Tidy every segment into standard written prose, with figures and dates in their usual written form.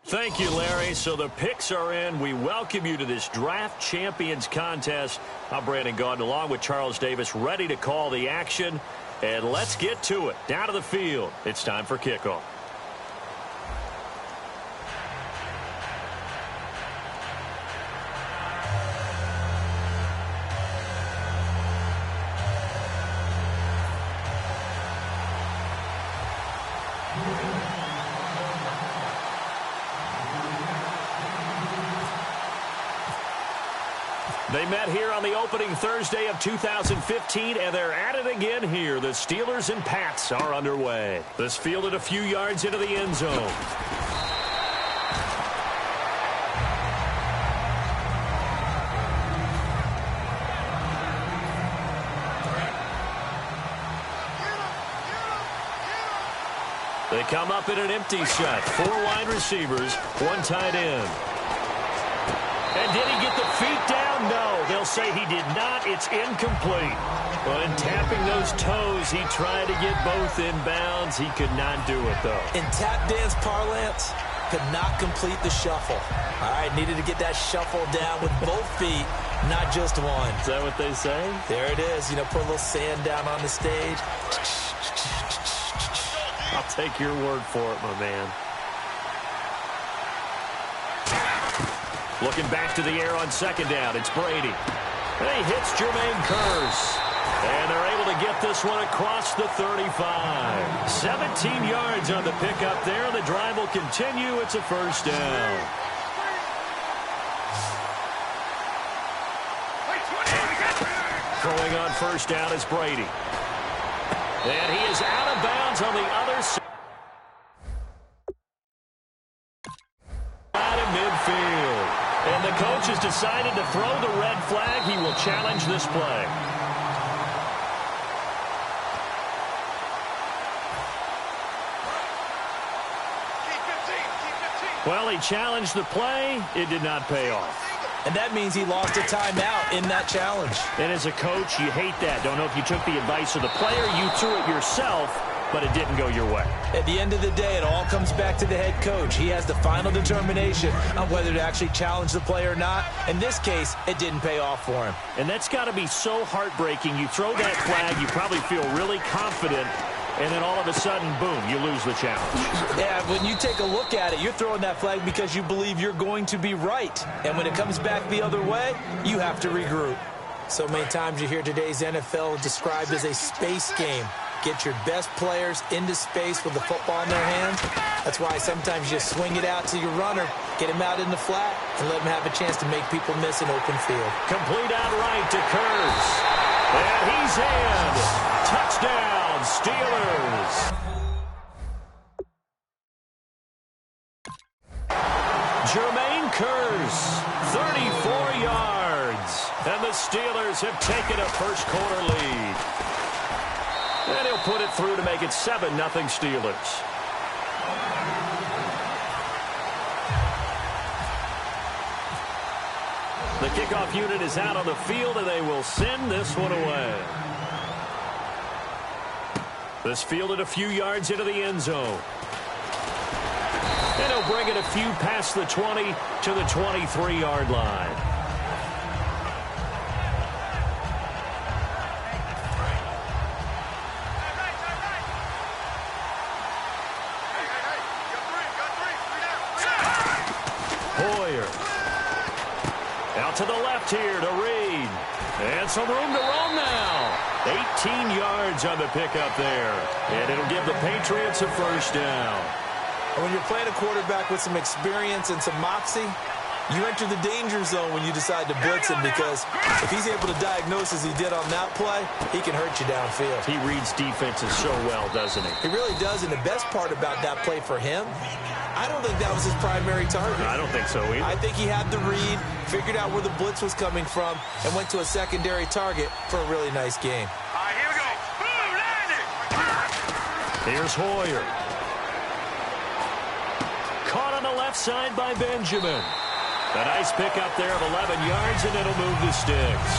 Thank you, Larry. So the picks are in. We welcome you to this Draft Champions contest. I'm Brandon Gaudin along with Charles Davis, ready to call the action. And let's get to it. Down to the field. It's time for kickoff. They met here on the opening Thursday of 2015, and they're at it again here. The Steelers and Pats are underway. This fielded a few yards into the end zone. They come up in an empty set. 4 wide receivers, 1 tight end. And did he get the feet down? No, they'll say he did not. It's incomplete. But in tapping those toes, he tried to get both inbounds. He could not do it, though. In tap dance parlance, could not complete the shuffle. All right, needed to get that shuffle down with both feet, not just one. Is that what they say? There it is. You know, put a little sand down on the stage. I'll take your word for it, my man. Looking back to the air on second down, it's Brady. And he hits Jermaine Kearse. And they're able to get this one across the 35. 17 yards on the pickup there. The drive will continue. It's a first down. Throwing on first down is Brady. And he is out of bounds on the other side of midfield. And the coach has decided to throw the red flag. He will challenge this play. Well, he challenged the play. It did not pay off. And that means he lost a timeout in that challenge. And as a coach, you hate that. Don't know if you took the advice of the player. You threw it yourself, but it didn't go your way. At the end of the day, it all comes back to the head coach. He has the final determination on whether to actually challenge the play or not. In this case, it didn't pay off for him. And that's got to be so heartbreaking. You throw that flag, you probably feel really confident, and then all of a sudden, boom, you lose the challenge. Yeah, when you take a look at it, you're throwing that flag because you believe you're going to be right. And when it comes back the other way, you have to regroup. So many times you hear today's NFL described as a space game. Get your best players into space with the football in their hands. That's why sometimes you swing it out to your runner, get him out in the flat, and let him have a chance to make people miss an open field. Complete out right to Kearse. And he's in. Touchdown, Steelers. Jermaine Kearse, 34 yards. And the Steelers have taken a first-quarter lead. And he'll put it through to make it 7-0 Steelers. The kickoff unit is out on the field, and they will send this one away. This fielded a few yards into the end zone. And he'll bring it a few past the 20 to the 23-yard line. To the left here to Reed. And some room to roam now. 18 yards on the pickup there. And it'll give the Patriots a first down. And when you're playing a quarterback with some experience and some moxie, you enter the danger zone when you decide to blitz him, because if he's able to diagnose as he did on that play, he can hurt you downfield. He reads defenses so well, doesn't he? He really does, and the best part about that play for him, I don't think that was his primary target. I don't think so either. I think he had the read, figured out where the blitz was coming from, and went to a secondary target for a really nice game. All right, here we go. Boom, landed. Here's Hoyer. Caught on the left side by Benjamin. A nice pickup there of 11 yards, and it'll move the sticks.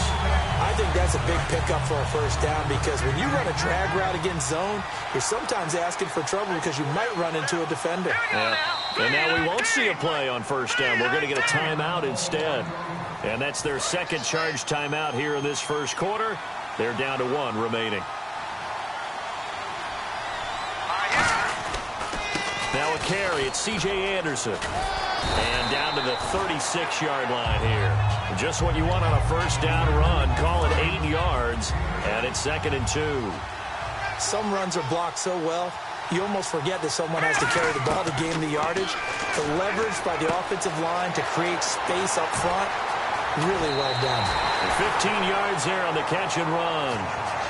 I think that's a big pickup for a first down because when you run a drag route against zone, you're sometimes asking for trouble because you might run into a defender. Yeah. And now we won't see a play on first down. We're going to get a timeout instead. And that's their second charge timeout here in this first quarter. They're down to 1 remaining. Now a carry. It's C.J. Anderson. And down to the 36-yard line here. Just what you want on a first down run. Call it 8 yards. And it's 2nd and 2. Some runs are blocked so well, you almost forget that someone has to carry the ball to gain the yardage. The leverage by the offensive line to create space up front, really well done. 15 yards there on the catch and run.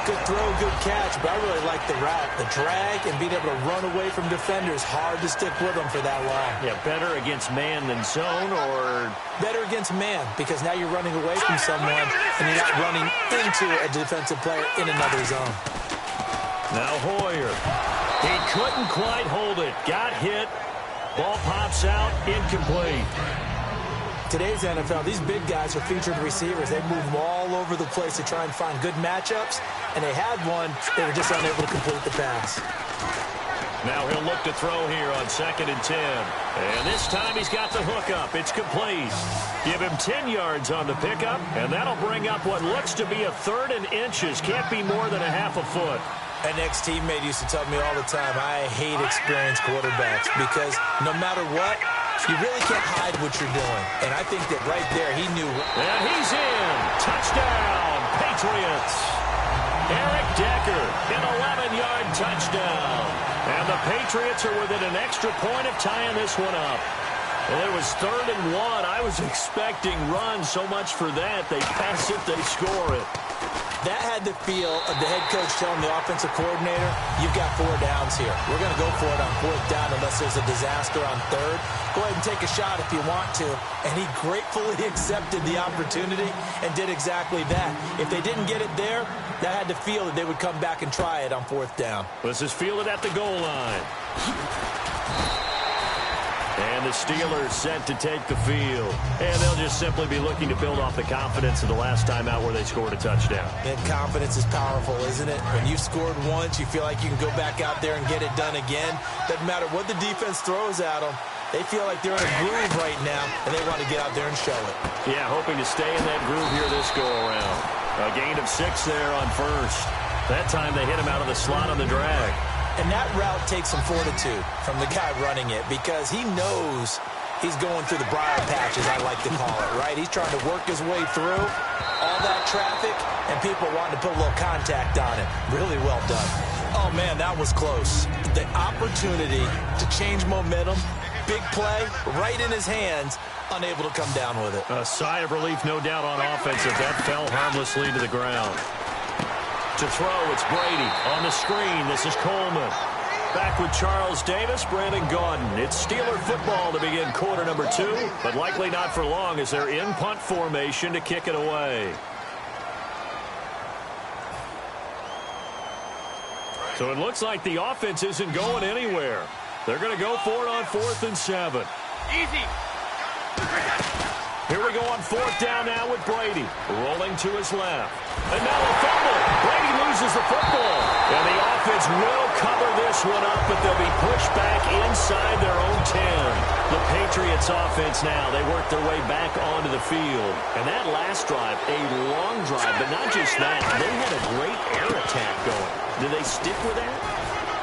Good throw, good catch, but I really like the route. The drag and being able to run away from defenders, hard to stick with them for that long. Yeah, better against man than zone, or? Better against man, because now you're running away from someone and you're not running into a defensive player in another zone. Now Hoyer. He couldn't quite hold it. Got hit. Ball pops out. Incomplete. Today's NFL, these big guys are featured receivers. They move them all over the place to try and find good matchups, and they had one. They were just unable to complete the pass. Now he'll look to throw here on 2nd and 10. And this time he's got the hook up. It's complete. Give him 10 yards on the pickup, and that'll bring up what looks to be a 3rd and inches. Can't be more than a half a foot. An ex-teammate used to tell me all the time, I hate experienced quarterbacks because no matter what, you really can't hide what you're doing. And I think that right there he knew. And he's in. Touchdown, Patriots. Eric Decker, an 11-yard touchdown. And the Patriots are within an extra point of tying this one up. And it was 3rd and 1. I was expecting runs so much for that. They pass it, they score it. That had the feel of the head coach telling the offensive coordinator, you've got 4 downs here. We're going to go for it on 4th down unless there's a disaster on 3rd. Go ahead and take a shot if you want to. And he gratefully accepted the opportunity and did exactly that. If they didn't get it there, that had the feel that they would come back and try it on 4th down. This is fielded at the goal line. And the Steelers set to take the field. And they'll just simply be looking to build off the confidence of the last time out where they scored a touchdown. And confidence is powerful, isn't it? When you've scored once, you feel like you can go back out there and get it done again. Doesn't matter what the defense throws at them. They feel like they're in a groove right now, and they want to get out there and show it. Yeah, hoping to stay in that groove here this go-around. A gain of 6 there on 1st. That time they hit him out of the slot on the drag. And that route takes some fortitude from the guy running it because he knows he's going through the briar patch, as I like to call it, right? He's trying to work his way through all that traffic and people wanting to put a little contact on it. Really well done. Oh, man, that was close. The opportunity to change momentum, big play, right in his hands, unable to come down with it. A sigh of relief, no doubt, on offense if that fell harmlessly to the ground. To throw, it's Brady. On the screen, this is Coleman. Back with Charles Davis, Brandon Gaudin. It's Steeler football to begin quarter number 2, but likely not for long as they're in punt formation to kick it away. So it looks like the offense isn't going anywhere. They're going to go for it on 4th and 7. Easy. Here we go on 4th down now with Brady. Rolling to his left. And now a fumble. Brady loses the football. And the offense will cover this one up, but they'll be pushed back inside their own 10. The Patriots offense now, they work their way back onto the field. And that last drive, a long drive, but not just that. They had a great air attack going. Do they stick with that?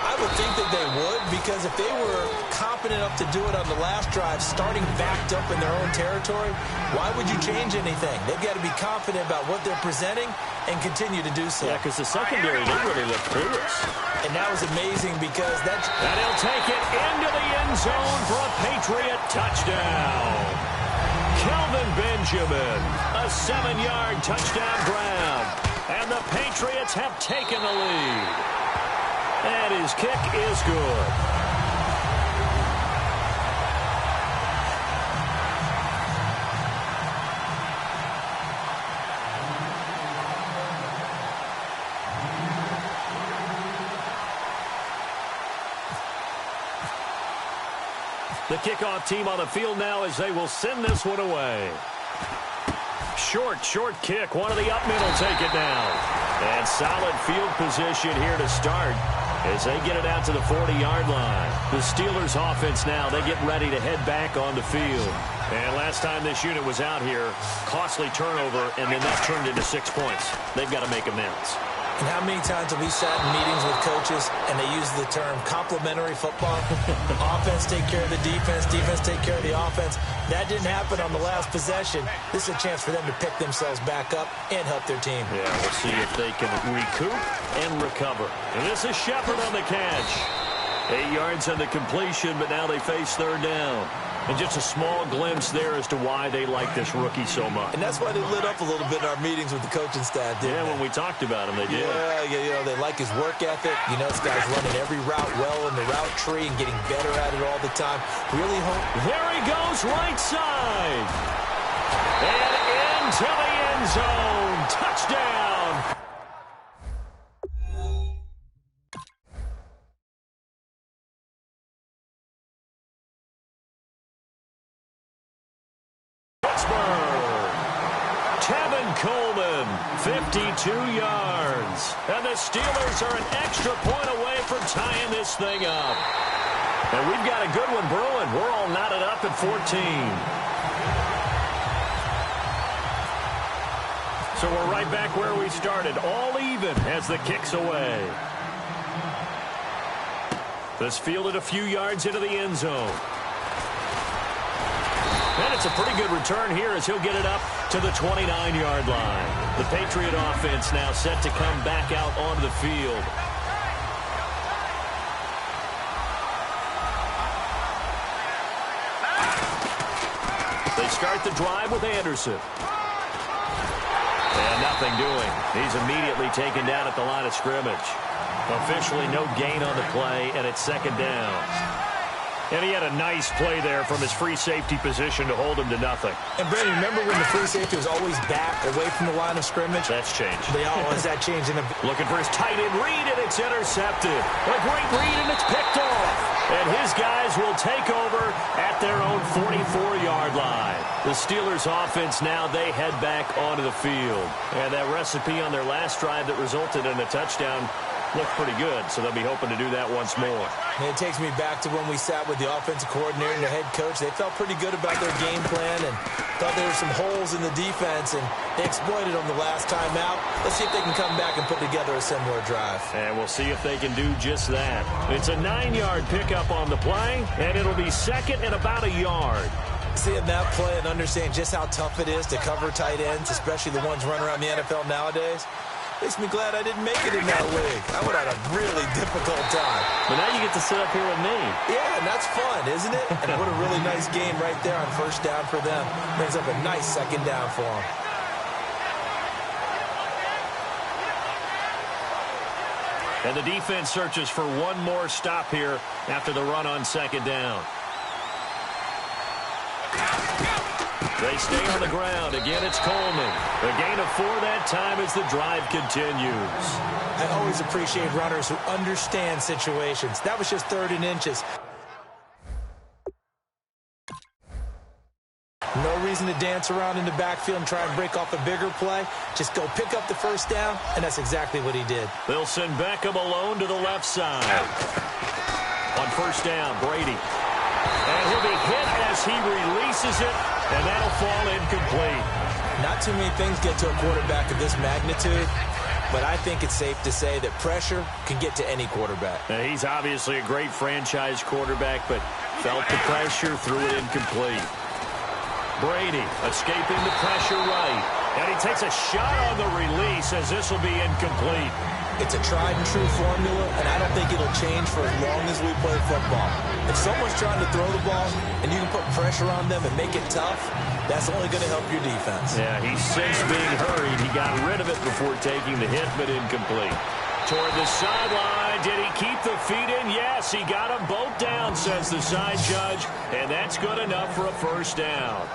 I would think that they would, because if they were confident enough to do it on the last drive, starting backed up in their own territory, why would you change anything? They've got to be confident about what they're presenting and continue to do so. Yeah, because the secondary, they really looked clueless. And that was amazing because that's... And he'll take it into the end zone for a Patriot touchdown. Kelvin Benjamin, a 7-yard touchdown grab. And the Patriots have taken the lead. And his kick is good. The kickoff team on the field now as they will send this one away. Short kick. One of the up men will take it down. And solid field position here to start as they get it out to the 40-yard line. The Steelers offense now, they get ready to head back on the field. And last time this unit was out here, costly turnover, and then that turned into 6 points. They've got to make amends. And how many times have we sat in meetings with coaches and they use the term complementary football? Offense take care of the defense, defense take care of the offense. That didn't happen on the last possession. This is a chance for them to pick themselves back up and help their team. Yeah, we'll see if they can recoup and recover. And this is Shepard on the catch. 8 yards on the completion, but now they face third down. And just a small glimpse there as to why they like this rookie so much. And that's why they lit up a little bit in our meetings with the coaching staff, didn't they? When we talked about him, they did. Yeah, they like his work ethic. You know, this guy's running every route well in the route tree and getting better at it all the time. Really hope. There he goes, right side. And into the end zone. Touchdown. Coleman, 52 yards. And the Steelers are an extra point away from tying this thing up. And we've got a good one brewing. We're all knotted up at 14. So we're right back where we started, all even as the kick's away. This fielded a few yards into the end zone. And it's a pretty good return here as he'll get it up to the 29-yard line. The Patriot offense now set to come back out onto the field. They start the drive with Anderson. And nothing doing. He's immediately taken down at the line of scrimmage. Officially no gain on the play, and it's second down. And he had a nice play there from his free safety position to hold him to nothing. And, Brandon, remember when the free safety was always back away from the line of scrimmage? That's changed. They always that changed. Looking for his tight end read, and it's intercepted. A great read, and it's picked off. And his guys will take over at their own 44-yard line. The Steelers offense now, they head back onto the field. And that recipe on their last drive that resulted in a touchdown looked pretty good, so they'll be hoping to do that once more. And it takes me back to when we sat with the offensive coordinator and the head coach. They felt pretty good about their game plan and thought there were some holes in the defense, and they exploited them the last time out. Let's see if they can come back and put together a similar drive. And we'll see if they can do just that. It's a 9-yard pickup on the play, and it'll be second and about a yard. Seeing that play and understand just how tough it is to cover tight ends, especially the ones running around the NFL nowadays, makes me glad I didn't make it in that league. I would have had a really difficult time. But now you get to sit up here with me. Yeah, and that's fun, isn't it? And what a really nice game right there on first down for them. Brings up a nice second down for them. And the defense searches for one more stop here after the run on second down. They stay on the ground. Again, it's Coleman. A gain of 4 that time as the drive continues. I always appreciate runners who understand situations. That was just 3rd and inches. No reason to dance around in the backfield and try and break off a bigger play. Just go pick up the first down, and that's exactly what he did. They'll send Beckham alone to the left side. On first down, Brady. And he'll be hit as he releases it, and that'll fall incomplete. Not too many things get to a quarterback of this magnitude, but I think it's safe to say that pressure can get to any quarterback. Now, he's obviously a great franchise quarterback, but felt the pressure, threw it incomplete. Brady escaping the pressure right, and he takes a shot on the release as this will be incomplete. It's a tried-and-true formula, and I don't think it'll change for as long as we play football. If someone's trying to throw the ball and you can put pressure on them and make it tough, that's only going to help your defense. Yeah, he's since being hurried. He got rid of it before taking the hit, but incomplete. Toward the sideline, did he keep the feet in? Yes, he got them both down, says the side judge, and that's good enough for a first down.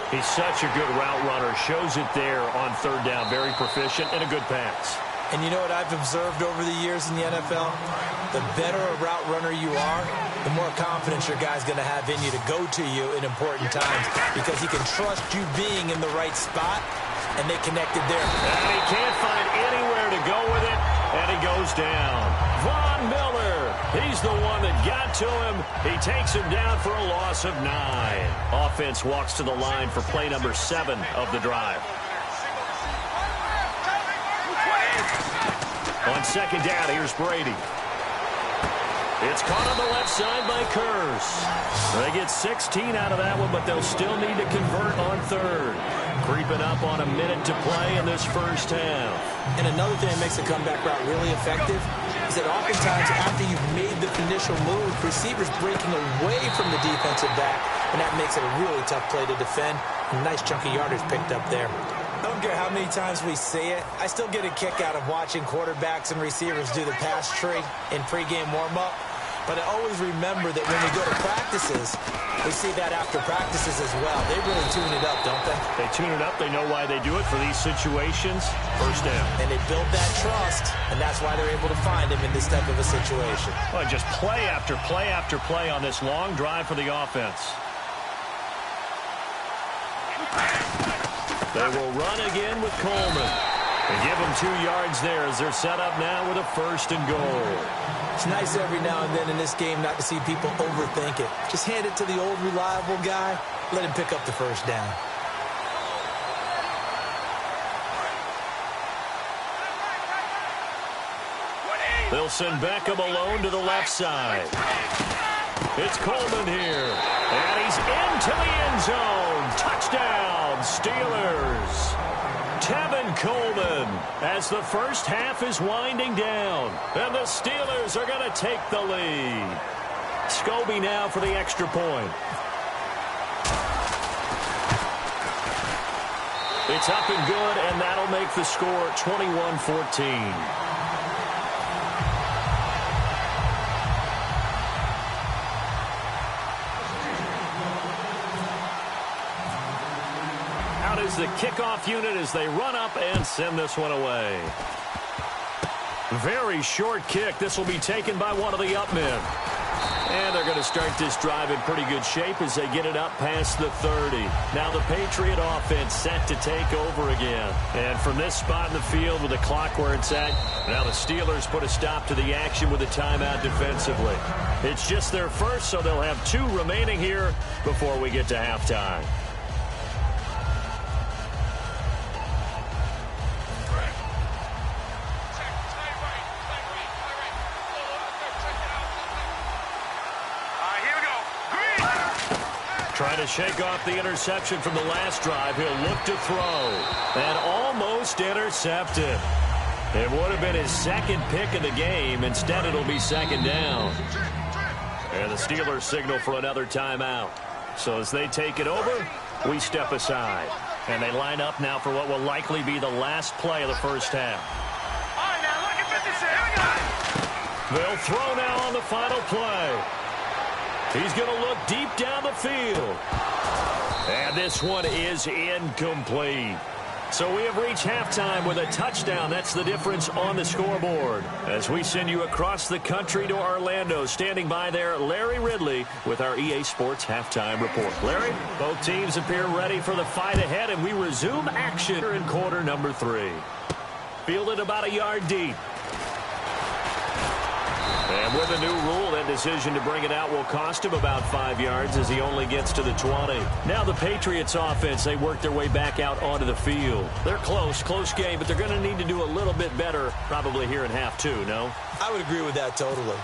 He's such a good route runner. Shows it there on third down. Very proficient and a good pass. And you know what I've observed over the years in the NFL? The better a route runner you are, the more confidence your guy's going to have in you to go to you in important times because he can trust you being in the right spot, and they connected there. And he can't find anywhere to go with it, and he goes down. Von Miller, he's the one that got to him. He takes him down for a loss of 9. Offense walks to the line for play number 7 of the drive. On second down, here's Brady. It's caught on the left side by Kurz. They get 16 out of that one, but they'll still need to convert on third. Creeping up on a minute to play in this first half. And another thing that makes a comeback route really effective is that oftentimes after you've made the initial move, receivers breaking away from the defensive back, and that makes it a really tough play to defend. A nice chunk of yardage picked up there. I don't care how many times we say it, I still get a kick out of watching quarterbacks and receivers do the pass tree in pregame warm-up. But I always remember that when we go to practices, we see that after practices as well. They really tune it up, don't they? They tune it up. They know why they do it for these situations. First down. And they build that trust, and that's why they're able to find him in this type of a situation. Well, just play after play after play on this long drive for the offense. They will run again with Coleman. They give him 2 yards there as they're set up now with a 1st and goal. It's nice every now and then in this game not to see people overthink it. Just hand it to the old reliable guy. Let him pick up the first down. They'll send Beckham alone to the left side. It's Coleman here. And he's into the end zone. Touchdown, Steelers. Tevin Coleman as the first half is winding down. And the Steelers are going to take the lead. Scobie now for the extra point. It's up and good, and that'll make the score 21-14. Is the kickoff unit as they run up and send this one away. Very short kick. This will be taken by one of the up men. And they're going to start this drive in pretty good shape as they get it up past the 30. Now the Patriot offense set to take over again. And from this spot in the field with the clock where it's at, now the Steelers put a stop to the action with a timeout defensively. It's just their first, so they'll have 2 remaining here before we get to halftime. Trying to shake off the interception from the last drive. He'll look to throw. And almost intercepted. It would have been his 2nd pick of the game. Instead, it'll be 2nd down. And the Steelers signal for another timeout. So as they take it over, we step aside. And they line up now for what will likely be the last play of the first half. All right, now look at this. Here we go. They'll throw now on the final play. He's going to look deep down the field. And this one is incomplete. So we have reached halftime with a touchdown. That's the difference on the scoreboard. As we send you across the country to Orlando, standing by there, Larry Ridley with our EA Sports Halftime Report. Larry, both teams appear ready for the fight ahead, and we resume action in quarter number 3. Fielded about a yard deep. And with a new rule, that decision to bring it out will cost him about 5 yards as he only gets to the 20. Now the Patriots offense, they work their way back out onto the field. They're close game, but they're going to need to do a little bit better probably here in half 2, no? I would agree with that totally.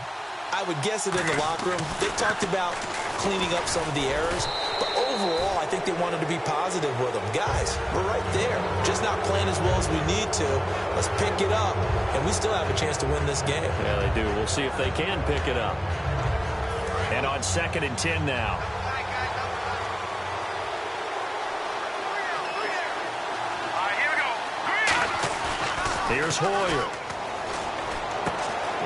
I would guess it in the locker room. They talked about cleaning up some of the errors, but overall, I think they wanted to be positive with them. Guys, we're right there. Just not playing as well as we need to. Let's pick it up, and we still have a chance to win this game. Yeah, they do. We'll see if they can pick it up. And on 2nd and 10 now. All right, here we go. Here's Hoyer.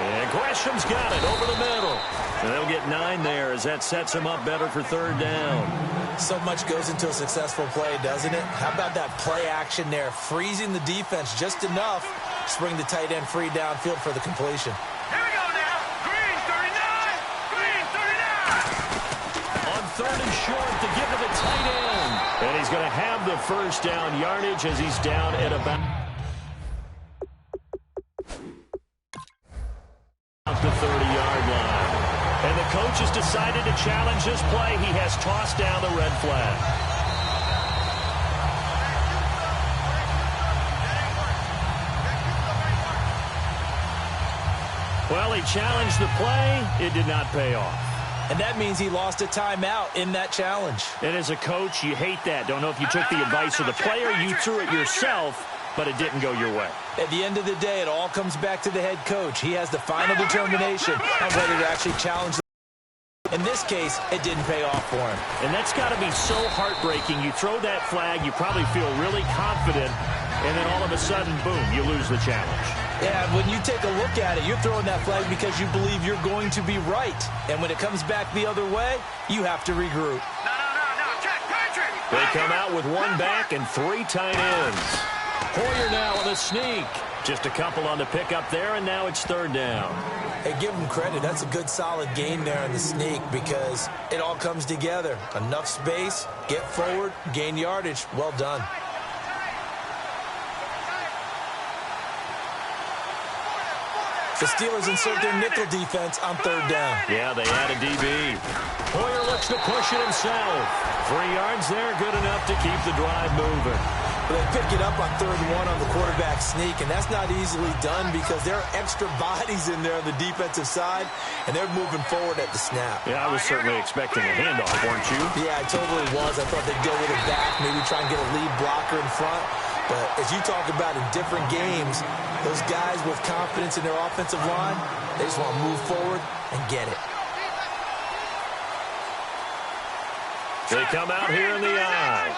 And Gresham's got it over the middle. And they'll get 9 there as that sets them up better for 3rd down. So much goes into a successful play, doesn't it? How about that play action there? Freezing the defense just enough to bring the tight end free downfield for the completion. Here we go now. Green 39. Green 39. going to have the first down yardage as he's down at about the 30-yard line. And the coach has decided to challenge this play. He has tossed down the red flag. Well, he challenged the play. It did not pay off. And that means he lost a timeout in that challenge. And as a coach, you hate that. Don't know if you took the advice of the player, you threw it yourself, but it didn't go your way. At the end of the day, it all comes back to the head coach. He has the final determination on whether to actually challenge. In this case, it didn't pay off for him. And that's got to be so heartbreaking. You throw that flag, you probably feel really confident, and then all of a sudden, boom, you lose the challenge. Yeah, when you take a look at it, you're throwing that flag because you believe you're going to be right. And when it comes back the other way, you have to regroup. No. Check, Patrick. They come out with one back and 3 tight ends. Hoyer now with a sneak. Just a couple on the pickup there, and now it's 3rd down. Hey, give him credit. That's a good, solid gain there in the sneak because it all comes together. Enough space, get forward, gain yardage. Well done. The Steelers insert their nickel defense on 3rd down. Yeah, they add a DB. Hoyer looks to push it himself. 3 yards there, good enough to keep the drive moving. They pick it up on 3rd and 1 on the quarterback sneak, and that's not easily done because there are extra bodies in there on the defensive side, and they're moving forward at the snap. Yeah, I was certainly expecting a handoff, weren't you? Yeah, I totally was. I thought they'd go with it back, maybe try and get a lead blocker in front. But as you talk about in different games, those guys with confidence in their offensive line, they just want to move forward and get it. They come out here in the eye.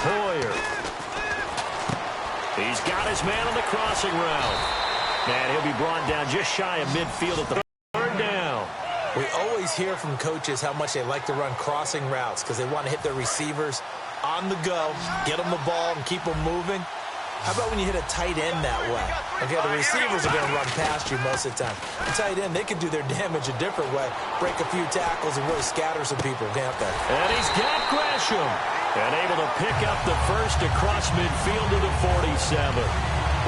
Hoyer. He's got his man on the crossing route. And he'll be brought down just shy of midfield at the 3rd down. We always hear from coaches how much they like to run crossing routes because they want to hit their receivers on the go, get them the ball, and keep them moving. How about when you hit a tight end that way? Okay, the receivers are going to run past you most of the time. The tight end, they can do their damage a different way, break a few tackles and really scatter some people, can't they? And he's got Gresham. And able to pick up the first across midfield to the 47.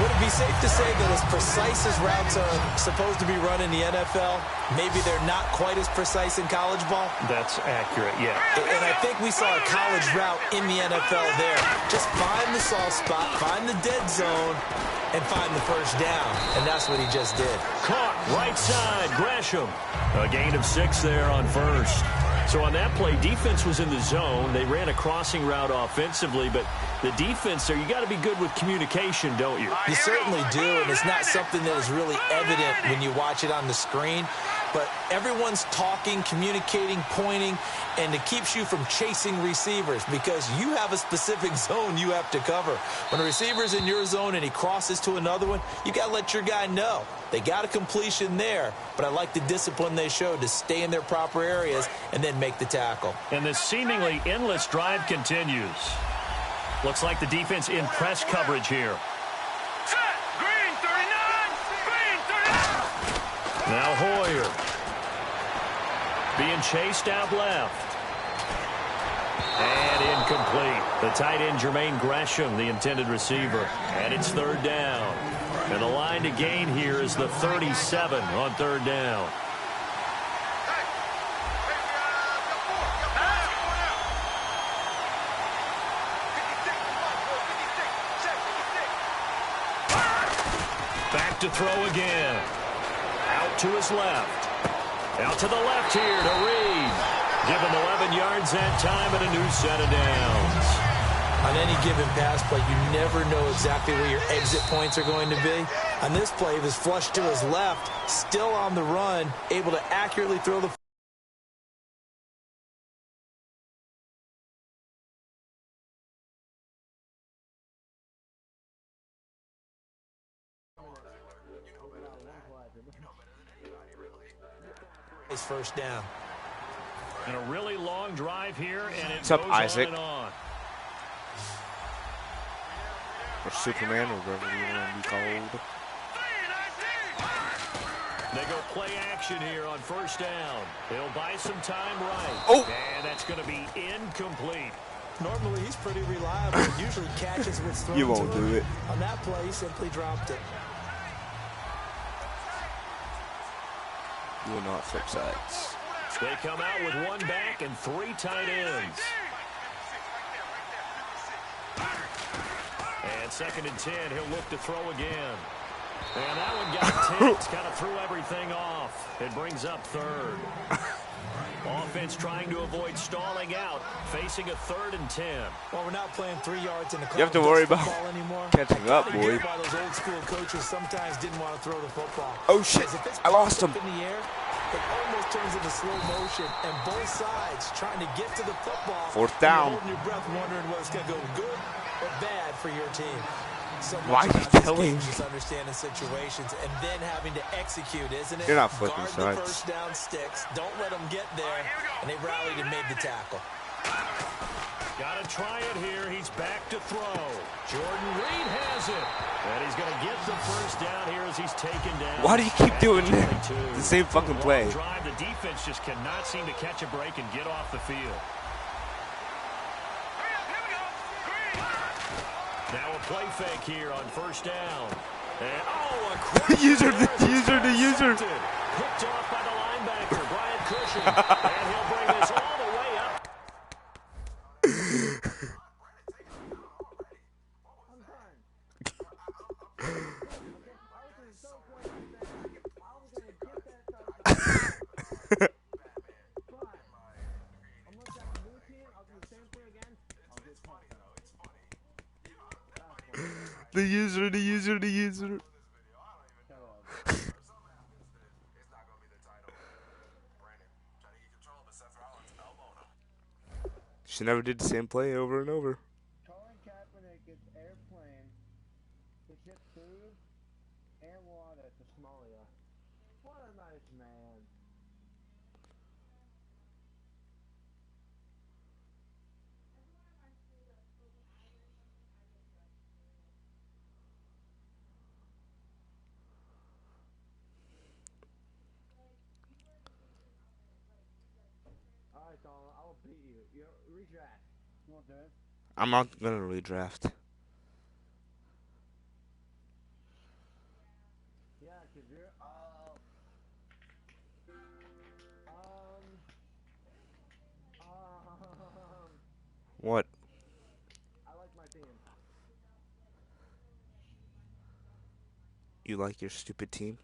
Would it be safe to say that as precise as routes are supposed to be run in the NFL, maybe they're not quite as precise in college ball? That's accurate, yeah. And I think we saw a college route in the NFL there. Just find the soft spot, find the dead zone, and find the first down. And that's what he just did. Caught right side, Gresham. A gain of 6 there on first. So on that play, defense was in the zone. They ran a crossing route offensively, but the defense there, you got to be good with communication, don't you? You certainly do, and it's not something that is really evident when you watch it on the screen. But everyone's talking, communicating, pointing, and it keeps you from chasing receivers because you have a specific zone you have to cover. When a receiver's in your zone and he crosses to another one, you got to let your guy know. They got a completion there, but I like the discipline they showed to stay in their proper areas and then make the tackle. And this seemingly endless drive continues. Looks like the defense in press coverage here. Set. Green 39. Green 39. Now Hoyer. Being chased out left. And incomplete. The tight end, Jermaine Gresham, the intended receiver. And it's 3rd down. And the line to gain here is the 37 on 3rd down. Back to throw again. Out to his left. Out to the left here to Reed. Give him 11 yards that time and a new set of downs. On any given pass play, you never know exactly where your exit points are going to be. On this play, he was flushed to his left, still on the run, able to accurately throw the his first down. And a really long drive here, and it What's up, goes Isaac? on and on. Or Superman, or whatever you want to be called. They go play action here on first down. They'll buy some time right. Oh. And that's going to be incomplete. Normally, he's pretty reliable. He usually catches what's thrown You won't to him. do it. On that play, he simply dropped it. You will not flip sides. They come out with one back and 3 tight ends. And 2nd and 10, he'll look to throw again. And that one got tipped, kind of threw everything off. It brings up 3rd. Offense trying to avoid stalling out, facing a 3rd and 10. Well, we're not playing 3 yards in the You have to worry about anymore. catching up, boy. Why those old school coaches sometimes didn't want to throw the football. Oh, shit. I lost him. In the air, it almost turns into slow motion, and both sides trying to get to the football. 4th down. You're holding your breath, wondering whether it's going to go good or bad for your team. So why are you killing me? Just understanding situations and then having to execute, isn't it? You're not flipping Guard sides. the first down sticks. Don't let them get there. And they rallied and made the tackle. Got to try it here. He's back to throw. Jordan Reed has it. And he's going to get the first down here as he's taken down. Why do you keep doing the same fucking play? Drive. The defense just cannot seem to catch a break and get off the field. Now a play fake here on first down. And, a user. Picked off by the linebacker, Brian Cushing. And he'll bring this all the way up. The user. She never did the same play over and over. Colin Kaepernick gets airplane to ship food and water to Somalia. What a nice man. Alright, Colin, I will beat you. You redraft. You want that? I'm not gonna redraft. Yeah, cause you're What? I like my team. You like your stupid team?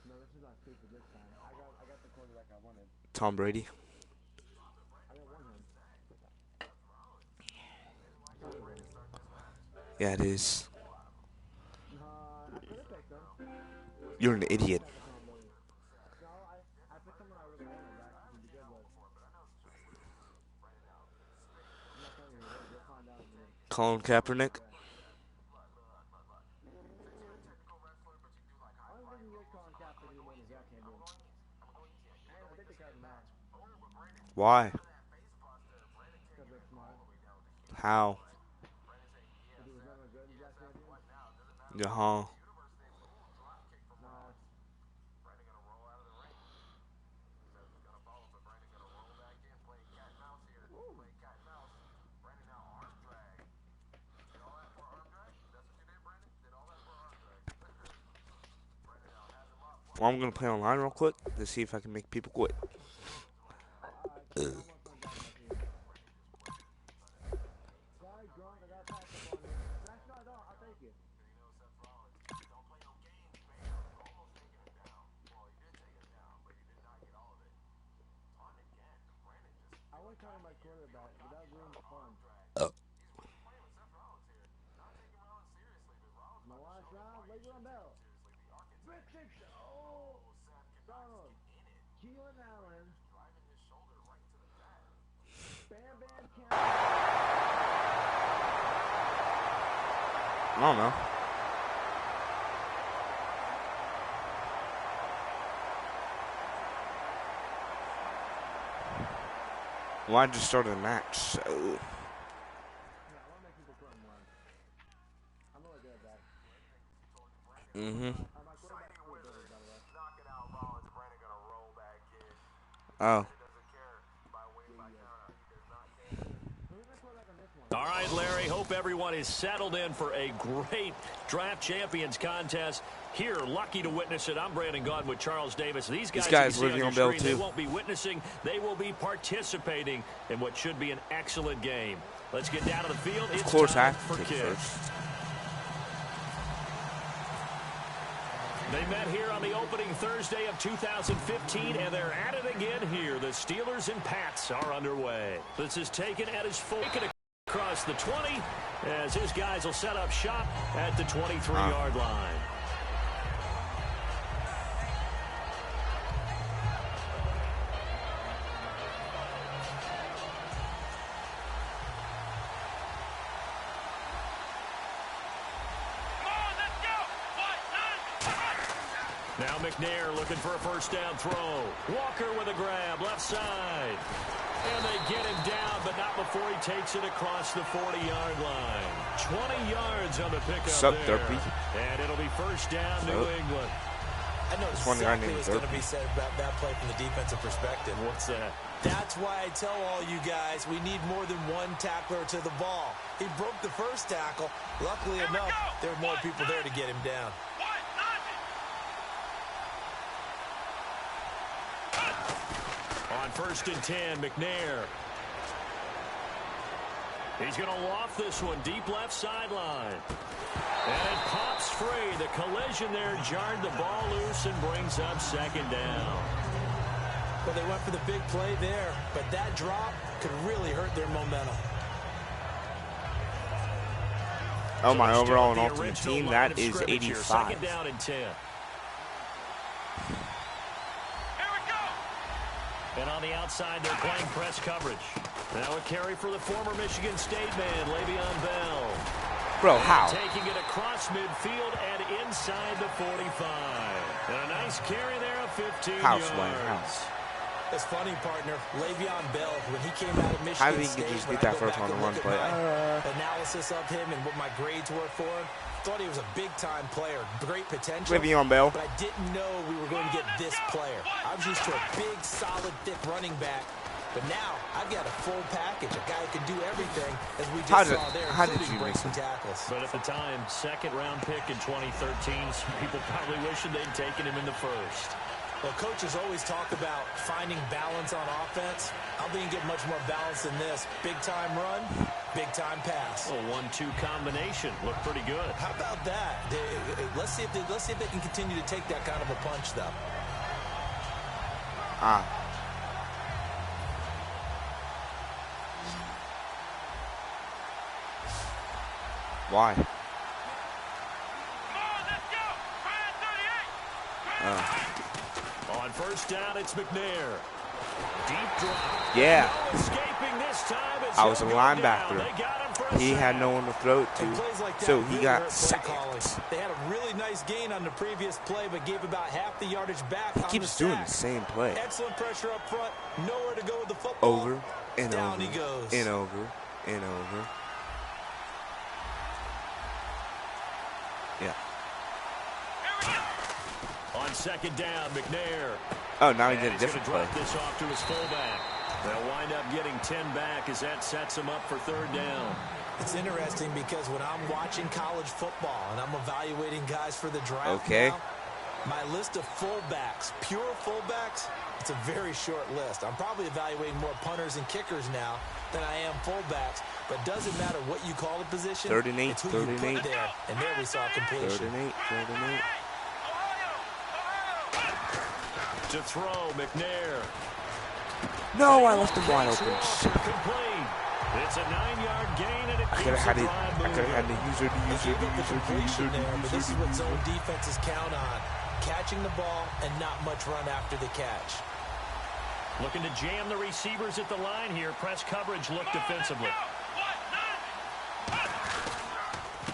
No, this is not stupid this time. I got the quarterback I wanted. Tom Brady? I got one him. Yeah, it is. I could have picked him. You're an idiot. No, I picked someone I really wanted back to be good with. I'm not telling you, you'll find out. Colin Kaepernick? Why? How? Uh-huh. Well, I'm going to play online real quick to see if I can make people quit. I don't know. Well, I just started a match, so. Mm-hmm. Oh. All right, Larry, hope everyone is settled in for a great Draft Champions contest. Here, lucky to witness it. I'm Brandon Gaudin with Charles Davis. These guys living on Bell, too. They won't be witnessing. They will be participating in what should be an excellent game. Let's get down to the field. Of course, I have to for pick first. They met here on the opening Thursday of 2015, and they're at it again here. The Steelers and Pats are underway. This is taken at his full across the 20 as his guys will set up shop at the 23-yard line. Now McNair looking for a first down throw. Walker with a grab, left side. And they get him down, but not before he takes it across the 40-yard line. 20 yards on the pickup there. And it'll be first down, New England. I know exactly what's going to be said about that play from the defensive perspective. What's that? That's why I tell all you guys we need more than one tackler to the ball. He broke the first tackle. Luckily enough, there were more people there to get him down. On first and 10, McNair. He's going to loft this one deep left sideline. And it pops free. The collision there jarred the ball loose and brings up second down. Well, they went for the big play there, but that drop could really hurt their momentum. Oh, my overall and ultimate team, that is 85. Second down and 10. And on the outside, they're playing press coverage. Now a carry for the former Michigan State man, Le'Veon Bell. Bro, how? Taking it across midfield and inside the 45. And a nice carry there of 15 yards. House. It's funny, partner. Le'Veon Bell, when he came out of Michigan How did he State, just beat that first one on one play? Analysis of him and what my grades were for him. Thought he was a big-time player, great potential. Le'Veon Bell. But I didn't know we were going to get this player. I was used to a big, solid, thick running back. But now I've got a full package, a guy who can do everything, as we just saw there, including breaking tackles. But at the time, second-round pick in 2013, some people probably wishing they'd taken him in the first. Well, coaches always talk about finding balance on offense. I don't think you get much more balance than this. Big-time run, big-time pass. A 1-2 combination. Looked pretty good. How about that? Let's see if they can continue to take that kind of a punch, though. Why? On first down, it's McNair. Deep drop. Yeah. No escaping this time. I was a linebacker. He had no one to throw it to, like so he got sacked. They had a really nice gain on the previous play, but gave about half the yardage back. He keeps doing the same play. Excellent pressure up front. Nowhere to go with the football. Over and down over he goes. and over and over. Yeah. On second down, McNair. Oh, now he did a different play. Drop this off to his fullback. They'll wind up getting 10 back as that sets him up for third down. It's interesting because when I'm watching college football and I'm evaluating guys for the draft now, my list of fullbacks, pure fullbacks, it's a very short list. I'm probably evaluating more punters and kickers now than I am fullbacks, but it doesn't matter what you call the position. Third and 8, it's who third you and put 8. there, and there we saw completion. Third and 8. To throw, McNair. No, I left him wide open. Complete. It's a 9-yard gain, and it I could have had the user. But this is what zone defenses count on. Catching the ball and not much run after the catch. Looking to jam the receivers at the line here. Press coverage look defensively.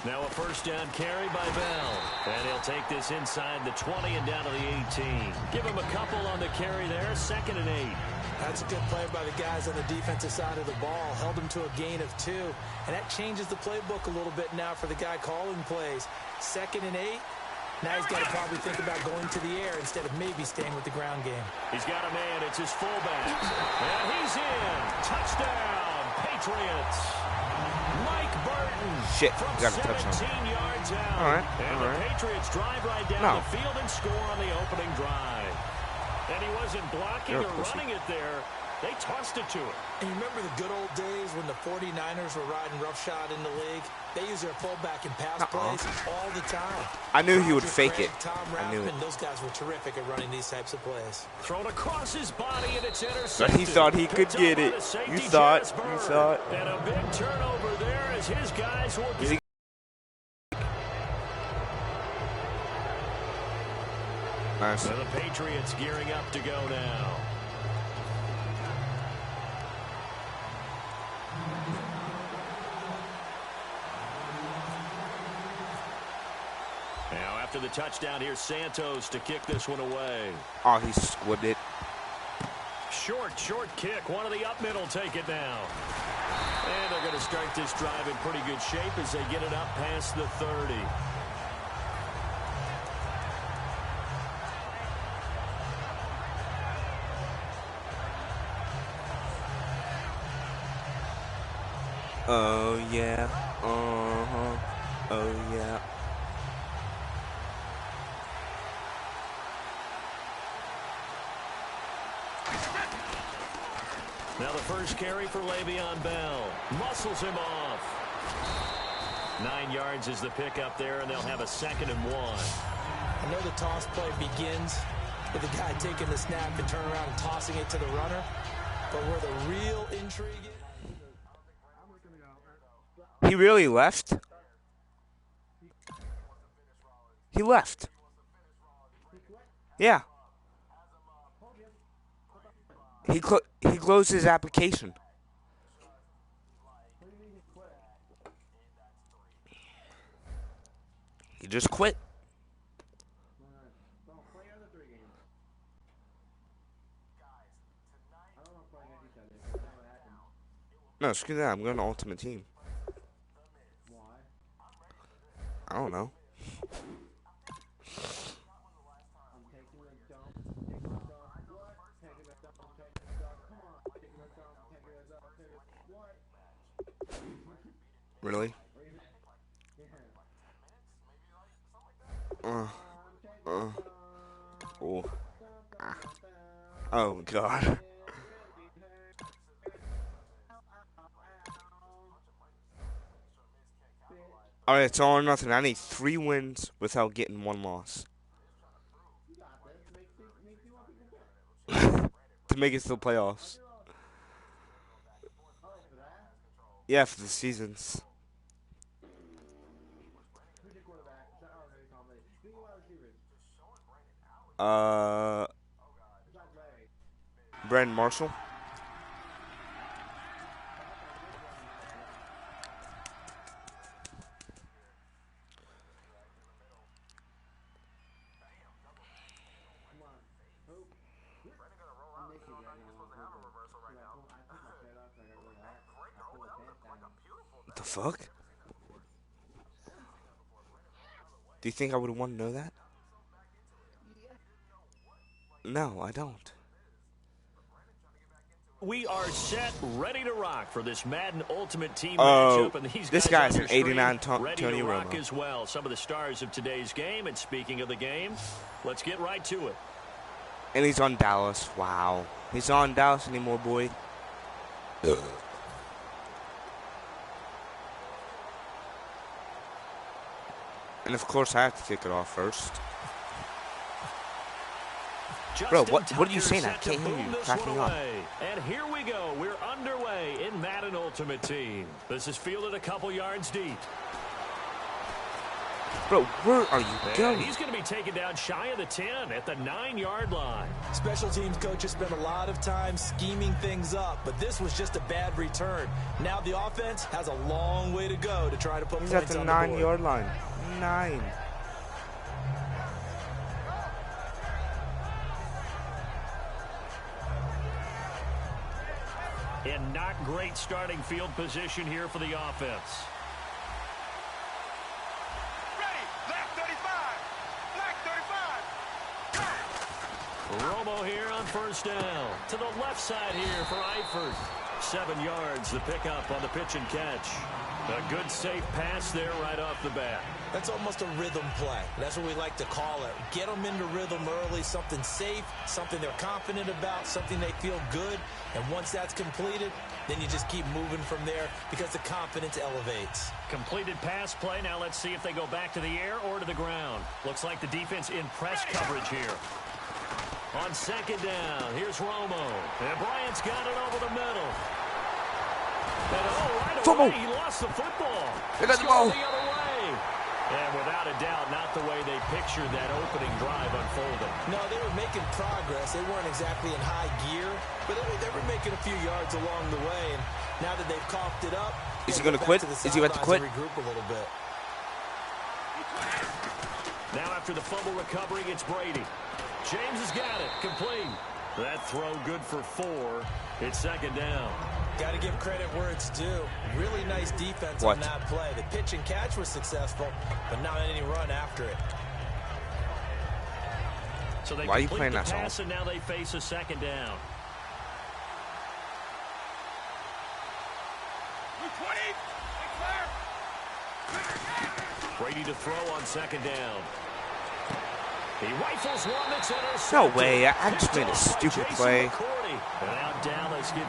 Now a first down carry by Bell. And he'll take this inside the 20 and down to the 18. Give him a couple on the carry there. 2nd and 8. That's a good play by the guys on the defensive side of the ball. Held him to a gain of 2. And that changes the playbook a little bit now for the guy calling plays. 2nd and 8. Now he's got to probably think about going to the air instead of maybe staying with the ground game. He's got a man. It's his fullback. And he's in. Touchdown, Patriots. Mike Burton. Shit, from got a touchdown. 17 yards out. All right, And all the right. Patriots drive right down the field and score on the opening drive. And he wasn't blocking or running it there. They tossed it to him. And you remember the good old days when the 49ers were riding roughshod in the league? They use their fullback in pass plays all the time. I knew he would Roger fake Craig, it. Tom I knew it. Rathman, those guys were terrific at running these types of plays. Thrown across his body, and it's But intercepted. he thought he could Picked get up by it. the safety, You thought. Jazz You Bird. thought. And a big turnover there as his guys will get. Nice. And the Patriots gearing up to go now. Now after the touchdown, here's Santos to kick this one away. Oh, he squibbed it. Short kick. One of the up middle take it now. And they're going to start this drive in pretty good shape as they get it up past the 30. Oh, yeah. Uh-huh. Oh, yeah. Now the first carry for Le'Veon Bell. Muscles him off. 9 yards is the pickup there, and they'll have a 2nd and 1. I know the toss play begins with the guy taking the snap and turning around and tossing it to the runner. But where the real intrigue is... He really left? He left. Yeah. He closed his application. He just quit. No, screw that. I'm going to Ultimate Team. I don't know. Really? Oh. Ah. Oh, God. All right, it's all or nothing. I need 3 wins without getting 1 loss. To make it to the playoffs. Yeah, for the seasons. Brandon Marshall. What the fuck? Do you think I would want to know that? No, I don't. We are set, ready to rock for this Madden Ultimate Team Oh, matchup. And these this guys guy's on an your screen 89 ready Tony to rock Romo. as well. Some of the stars of today's game. And speaking of the game, let's get right to it. And he's on Dallas. Wow. He's on Dallas anymore, boy. Ugh. And of course, I have to kick it off first. Bro, what are you saying? I can't hear you. Crack me up. And here we go. We're underway in Madden Ultimate Team. This is fielded a couple yards deep. Bro, where are you And going? he's going to be taken down shy of the 10 at the 9-yard line. Special teams coaches spend a lot of time scheming things up, but this was just a bad return. Now the offense has a long way to go to try to put He's at points the on the board. 9-yard line. 9. And not great starting field position here for the offense. Ready, left 35. first down. To the left side here for Eifert. 7 yards, the pickup on the pitch and catch. A good, safe pass there right off the bat. That's almost a rhythm play. That's what we like to call it. Get them into rhythm early, something safe, something they're confident about, something they feel good. And once that's completed, then you just keep moving from there because the confidence elevates. Completed pass play. Now let's see if they go back to the air or to the ground. Looks like the defense in press coverage here. On second down, here's Romo. And Bryant's got it over the middle. And right away, he lost the football. It's going the other way. And without a doubt, not the way they pictured that opening drive unfolding. No, they were making progress. They weren't exactly in high gear, but they were making a few yards along the way. And now that they've coughed it up, is he going to quit? Is he about to quit? Regroup a little bit. Now after the fumble recovery, it's Brady. James has got it. Complete. That throw good for 4. It's second down. Got to give credit where it's due. Really nice defense on that play. The pitch and catch was successful, but not any run after it. So they Why are you complete playing the that pass, song? and now they face a second down. 20. Brady to throw on second down. He rifles one that's intercepted. No way. I just made a stupid play.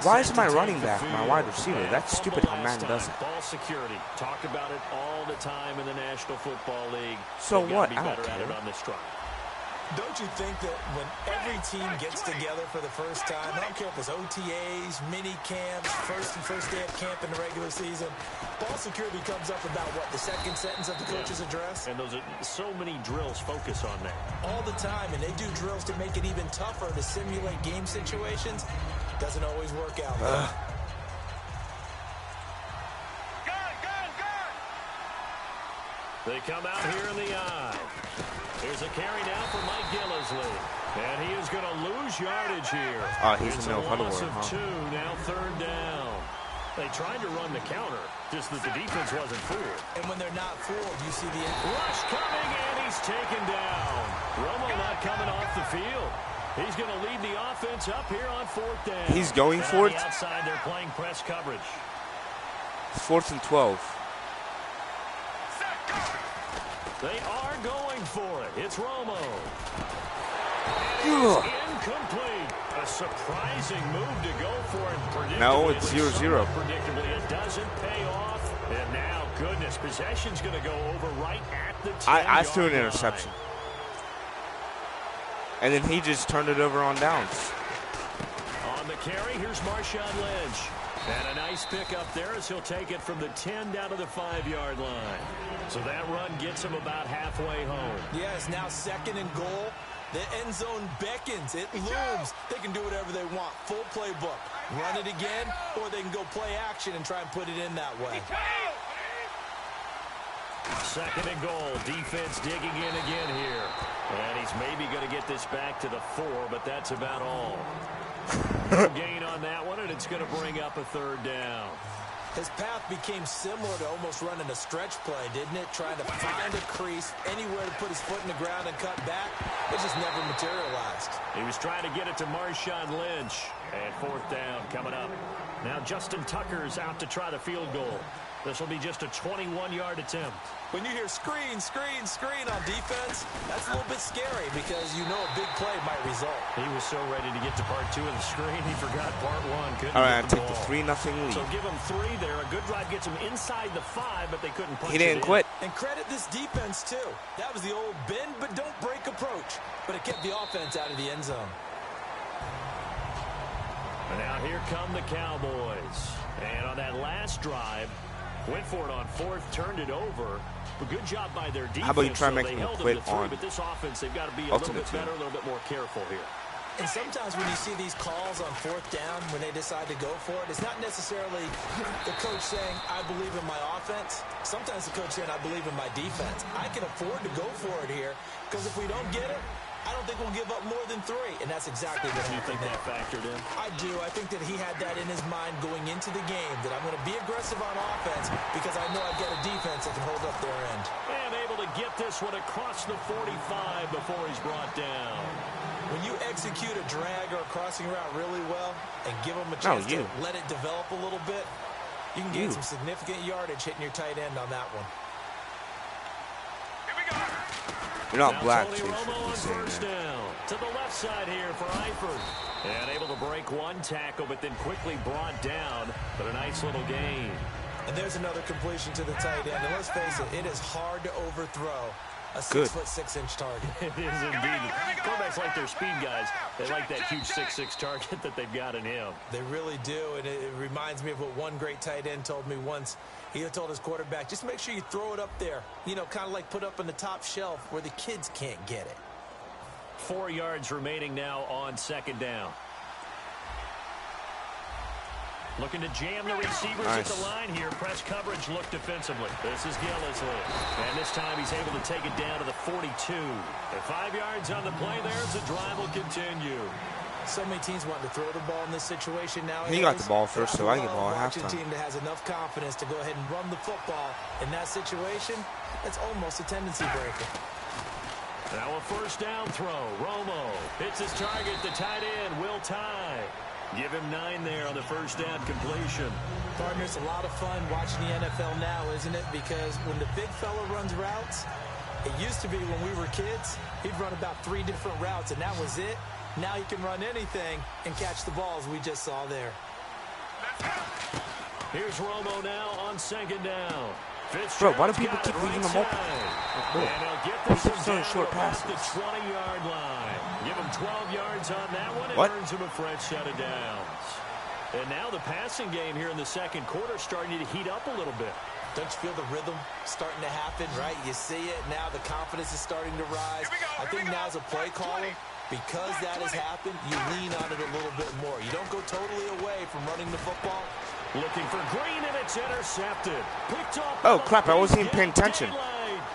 Why is my running back my wide receiver? That's stupid how Madden does it. Ball security. Talk about it all the time in the National Football League. So what? I don't care. On this drive. Don't you think that when every team gets together for the first time, I don't care if it's OTAs, mini camps, first day of camp in the regular season, ball security comes up about what, the second sentence of the coach's address? And those are so many drills focus on that. All the time, and they do drills to make it even tougher to simulate game situations. Doesn't always work out. Gun. They come out here in the eye. Here's a carry now for Mike Gillisley. And he is going to lose yardage here. He's it's a no huddle. Loss of 2, now third down. They tried to run the counter, just that the defense wasn't fooled. And when they're not fooled, you see the rush coming, and he's taken down. Romo not coming off the field. He's going to lead the offense up here on fourth down. He's going for it. Outside, they're playing press coverage. 4th and 12. They are going for it. It's Romo. Ugh. Incomplete. A surprising move to go for it. Predictably, no, it's 0-0. Predictably, it doesn't pay off. And now, goodness, possession's going to go over right at the 10-yard I threw an interception. And then he just turned it over on downs. On the carry, here's Marshawn Lynch. And a nice pickup there as he'll take it from the 10 down to the 5-yard line. So that run gets him about halfway home. Yeah, it's now second and goal. The end zone beckons. It looms. They can do whatever they want. Full playbook. Run it again, or they can go play action and try and put it in that way. Second and goal. Defense digging in again here. And he's maybe going to get this back to the 4, but that's about all. No gain on that one, and it's going to bring up a third down. His path became similar to almost running a stretch play, didn't it? Trying to find a crease, anywhere to put his foot in the ground and cut back. It just never materialized. He was trying to get it to Marshawn Lynch. And fourth down coming up. Now Justin Tucker's out to try the field goal. This will be just a 21-yard attempt. When you hear screen, screen, screen on defense, that's a little bit scary because you know a big play might result. He was so ready to get to part 2 of the screen, he forgot part 1. All right, take the 3-0 lead. So give him 3 there. A good drive gets him inside the 5, but they couldn't punch it in. He didn't quit. And credit this defense, too. That was the old bend but don't break approach. But it kept the offense out of the end zone. And now here come the Cowboys. And on that last drive, went for it on 4th, turned it over. A good job by their defense. How about you try so making them quit on but this offense, they've got to be a little bit better, a little bit more careful here. And sometimes when you see these calls on 4th down, when they decide to go for it, it's not necessarily the coach saying, I believe in my offense. Sometimes the coach saying, I believe in my defense. I can afford to go for it here because if we don't get it, I don't think we'll give up more than 3, and that's exactly what you think that factored in? I do. I think that he had that in his mind going into the game, that I'm going to be aggressive on offense because I know I've got a defense that can hold up their end. And able to get this one across the 45 before he's brought down. When you execute a drag or a crossing route really well and give them a chance to let it develop a little bit, you can gain some significant yardage hitting your tight end on that one. Here we go. You're not now black, Tony so you Romo shouldn't on be saying first that. down. To the left side here for Eifert. And able to break one tackle, but then quickly brought down. But a nice little gain. And there's another completion to the tight end. And let's face it, it is hard to overthrow a 6'6" target. It is indeed. Quarterbacks like their speed guys. They like that huge 6'6" target that they've got in him. They really do, and it reminds me of what one great tight end told me once. He told his quarterback, just make sure you throw it up there. You know, kind of like put up on the top shelf where the kids can't get it. 4 yards remaining now on second down. Looking to jam the receivers at the line here. Press coverage look defensively. This is Gillisley. And this time he's able to take it down to the 42. At 5 yards on the play there as the drive will continue. So many teams want to throw the ball in this situation now. He got the ball first, so I get the ball at halftime. A team that has enough confidence to go ahead and run the football in that situation, that's almost a tendency breaker. Now a first down throw. Romo hits his target. The tight end will tie. Give him 9 there on the first down completion. Partner, it's a lot of fun watching the NFL now, isn't it? Because when the big fella runs routes, it used to be when we were kids, he'd run about 3 different routes, and that was it. Now he can run anything and catch the balls we just saw there. Here's Romo now on second down. Bro, why do people keep leaving them open? He's throwing short passes. The 20-yard line. Give him 12 yards on that one. It earns him a fresh set of downs. And now the passing game here in the second quarter starting to heat up a little bit. Don't you feel the rhythm starting to happen, right? You see it. Now the confidence is starting to rise. I think now as a play caller, because that has happened, you lean on it a little bit more. You don't go totally away from running the football. Looking for Green, and it's intercepted. Picked up. Oh, crap. I wasn't even paying attention.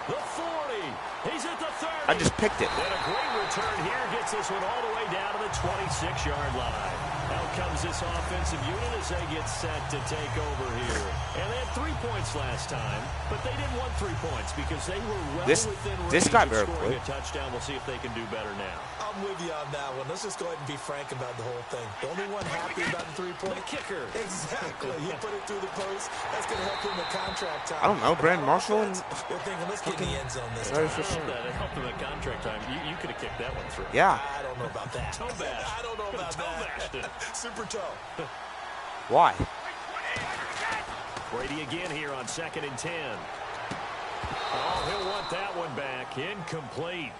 The 40. He's at the 30. I just picked it. And a great return here gets this one all the way down to the 26-yard line. Out comes this offensive unit as they get set to take over here. And they had 3 points last time, but they didn't want 3 points because they were well within range of scoring a touchdown. We'll see if they can do better now. I'm with you on that one. Let's just go ahead and be frank about the whole thing. The only one happy about the 3-point? The kicker. Exactly. He put it through the post. That's going to help him with contract time. I don't know. Brandon Marshall and... They're thinking, let's get in the end zone this time. That helped him at contract time. You could have kicked that one through. Yeah. I don't know about that. Toe bash. I don't know about that. Super toe. Why? Brady again here on 2nd and 10. Oh, he'll want that one back. Incomplete.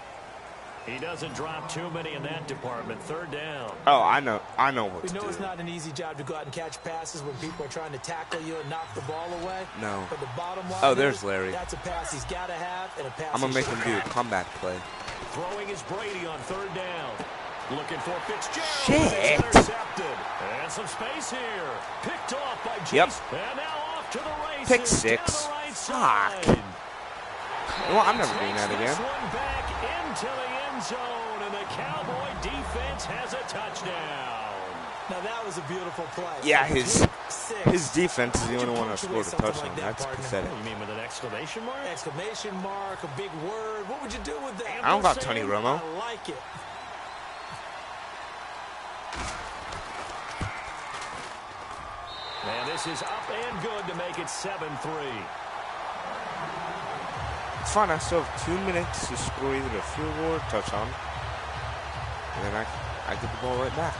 He doesn't drop too many in that department. 3rd down. Oh, I know what to do. We know it's not an easy job to go out and catch passes when people are trying to tackle you and knock the ball away. No. But the bottom line Oh, there's Larry. That's a pass he's got to have and a pass I'm going to make him do a comeback play. Throwing is Brady on 3rd down. Looking for Fitzgerald. Shit. Intercepted. And some space here. Picked off by Chase. And now off to the races. Pick 6. Right Fuck. Well, I'm never doing that again. One back into the end zone, and the Cowboy defense has a touchdown. Now that was a beautiful play. Yeah, his defense is the only one that scored a touchdown. That's pathetic. You mean with an exclamation mark? Exclamation mark, a big word. What would you do with that? I don't got Tony Romo. I like it. And this is up and good to make it 7-3. It's fine. I still have 2 minutes to score either a field goal or a touchdown. And then I get the ball right back.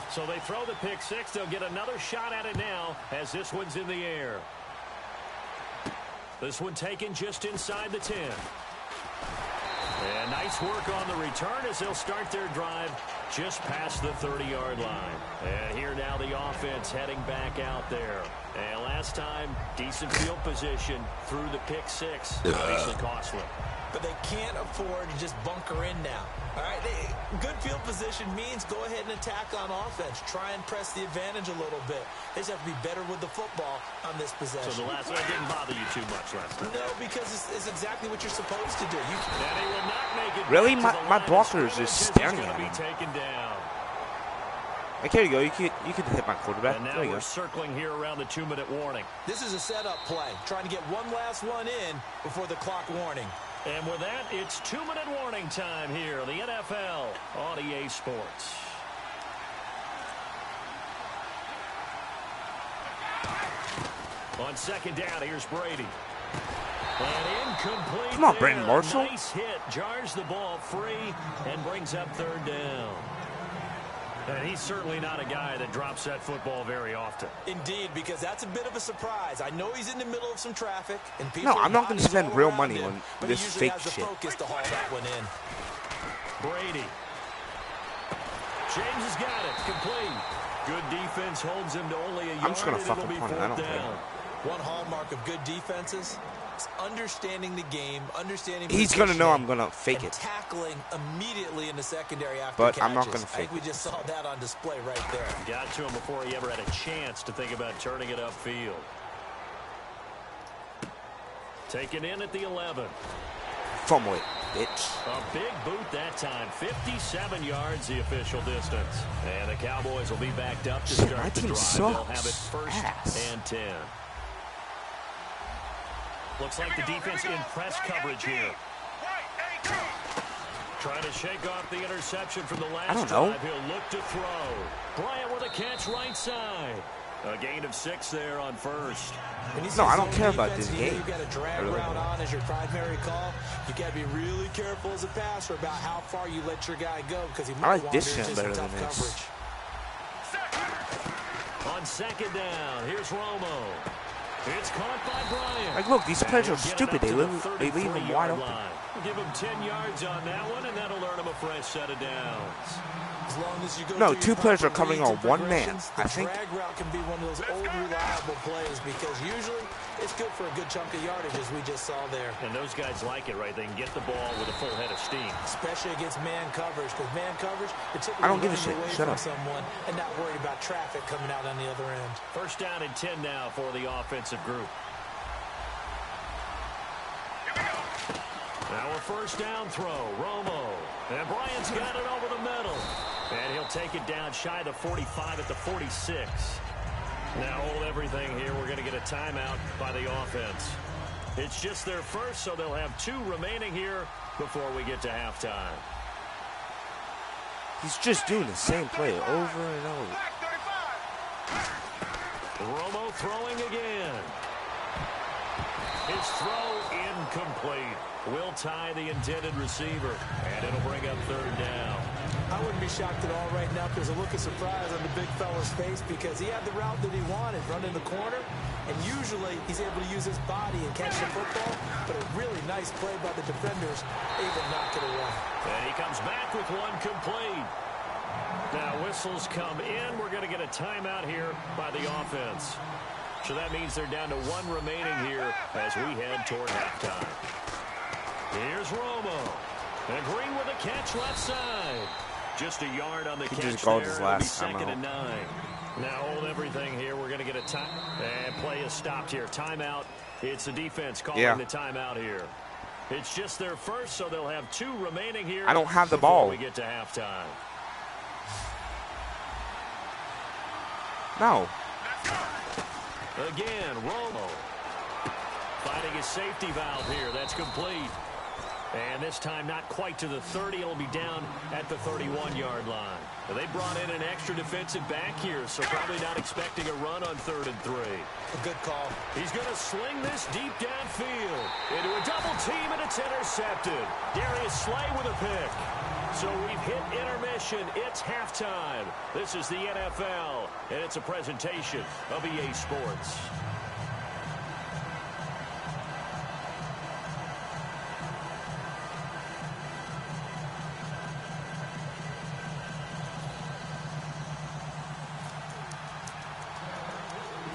So they throw the pick 6. They'll get another shot at it now as this one's in the air. This one taken just inside the 10. And nice work on the return as they'll start their drive just past the 30-yard line. And here now the offense heading back out there. And last time, decent field position through the pick 6. Obviously costly. But they can't afford to just bunker in now. All right, good field position means go ahead and attack on offense. Try and press the advantage a little bit. They just have to be better with the football on this possession. So the last one didn't bother you too much last time? No, because it's exactly what you're supposed to do. And he will not make it. Really? My blocker is just staring at me. Taken down. Okay, there you go. You could hit my quarterback. And now There you we're go. circling here around the 2-minute warning. This is a setup play, trying to get one last one in before the clock warning. And with that, it's 2-minute warning time here on the NFL on EA Sports. On second down, here's Brady. And incomplete. Come on, Brandon Marshall. Nice hit. Jars the ball free and brings up third down. And he's certainly not a guy that drops that football very often. Indeed, because that's a bit of a surprise. I know he's in the middle of some traffic. And No, I'm not going to spend real money on this fake shit. shit. Focus to haul that one in. Brady. James has got it. Complete. Good defense holds him to only a yard. I'm just going to and it'll fucking be punt it. I don't fourth care. down. One hallmark of good defenses is understanding the game, understanding. He's going to know I'm going to fake and it. tackling immediately in the secondary after But catches. I'm not gonna fake I think we just saw that on display right there. Got to him before he ever had a chance to think about turning it upfield. Taken in at the 11. Fumble it, bitch. A big boot that time. 57 yards the official distance. And the Cowboys will be backed up to Shit, start my the team drive. They'll have it sucks first ass. and 10. Looks like the defense in press coverage here. Trying to shake off the interception from the last drive. He'll look to throw. Bryant with a catch right side. A gain of 6 there on first. No, I don't care about this game. You've got a drag route on as your primary call. You got to be really careful as a passer about how far you let your guy go because he might I like wander this shit into better some than tough this. coverage. On second down, here's Romo. It's caught by Bryant. Like, look, these players are stupid. They leave them wide open. We'll give him 10 yards on that one, and that'll earn him a fresh set of downs. As long as you go No, through 2 your players are proper covering reads on and 1 man. progressions, I think. The drag route can be one of those old reliable plays because usually it's good for a good chunk of yardage as we just saw there. And those guys like it, right? They can get the ball with a full head of steam. Especially against man coverage because man coverage, particularly I don't give a shit. away Shut from up. someone and not worried about traffic coming out on the other end. First down and 10 now for the offensive group. Now a first down throw, Romo. And Bryant's got it over the middle. And he'll take it down shy of the 45 at the 46. Now hold everything here. We're going to get a timeout by the offense. It's just their first, so they'll have 2 remaining here before we get to halftime. He's just doing the same play over and over. Romo throwing again. His throw incomplete. Will tie the intended receiver, and it'll bring up third down. I wouldn't be shocked at all right now if there's a look of surprise on the big fella's face because he had the route that he wanted, running the corner, and usually he's able to use his body and catch the football, but a really nice play by the defenders, able to knock it away. And he comes back with one complete. Now whistles come in. We're going to get a timeout here by the offense. So that means they're down to 1 remaining here as we head toward halftime. Here's Romo. And Green with a catch left side. Just a yard on the catch just called there. his It'll be last time second out. and 9. Now hold everything here. We're going to get a time. And play is stopped here. Timeout. It's the defense calling the timeout here. It's just their first, so they'll have 2 remaining here. I don't have the before ball. we get to halftime. No. Again, Romo finding his safety valve here. That's complete. And this time not quite to the 30. It'll be down at the 31-yard line. Now, they brought in an extra defensive back here, so probably not expecting a run on 3rd and 3. A good call. He's going to sling this deep downfield into a double team, and it's intercepted. Darius Slay with a pick. So we've hit intermission. It's halftime. This is the NFL, and it's a presentation of EA Sports.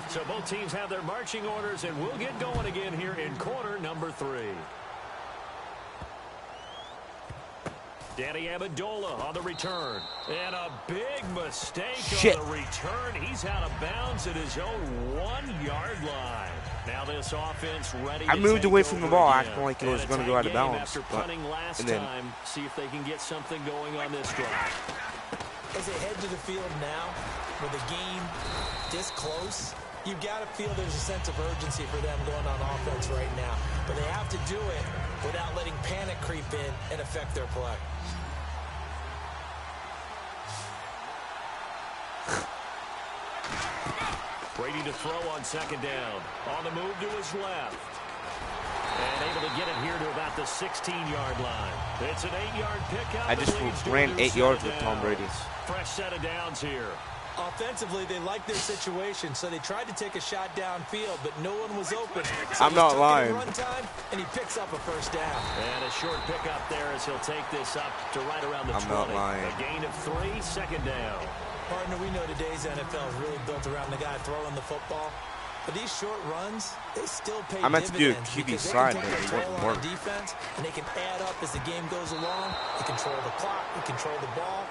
So both teams have their marching orders, and we'll get going again here in quarter number 3. Danny Amendola on the return. And a big mistake on the return. He's out of bounds at his own 1-yard line. Now this offense ready to I moved take away from the ball, again. acting like it was And going to a go out of tight game bounds. after punting last time. See if they can get something going on this drive. As they head to the field now, with the game this close, you've got to feel there's a sense of urgency for them going on offense right now. But they have to do it without letting panic creep in and affect their play. Brady to throw on second down. On the move to his left. And able to get it here to about the 16-yard line. It's an 8-yard pickup. I just ran 8 yards with Tom Brady. Fresh set of downs here. Offensively, they like their situation, so they tried to take a shot downfield, but no one was open. So I'm not lying. Run time, and he picks up a first down. And a short pickup there as he'll take this up to right around the 20. I'm not lying. A gain of 3, second down. Partner, we know today's NFL is really built around the guy throwing the football. But these short runs, they still pay dividends. I meant to do a QB slide, but it wouldn't work. Defense, and they can add up as the game goes along. They control the clock, they control the ball,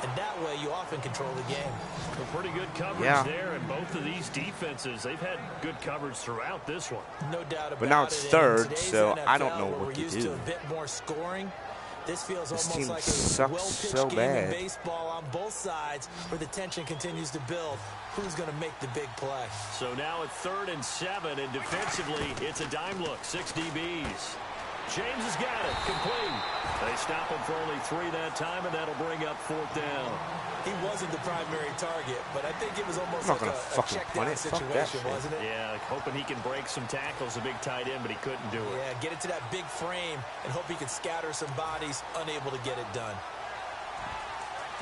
and that way you often control the game. A pretty good coverage there, and both of these defenses, they've had good coverage throughout this one. No doubt about it. But now it's third, so NFL, I don't know what we're to used do. to a bit more scoring. This feels This almost team like a sucks well-pitched so game bad. of baseball on both sides where the tension continues to build. Who's going to make the big play? So now it's 3rd and 7, and defensively, it's a dime look, 6 DBs. James has got it, complete. They stop him for only 3 that time, and that'll bring up 4th down. He wasn't the primary target, but I think it was almost I'm like not a gonna check punt down it. Fuck that situation, shit. wasn't it? Yeah, hoping he can break some tackles, a big tight end, but he couldn't do it. Yeah, get it to that big frame and hope he can scatter some bodies, unable to get it done.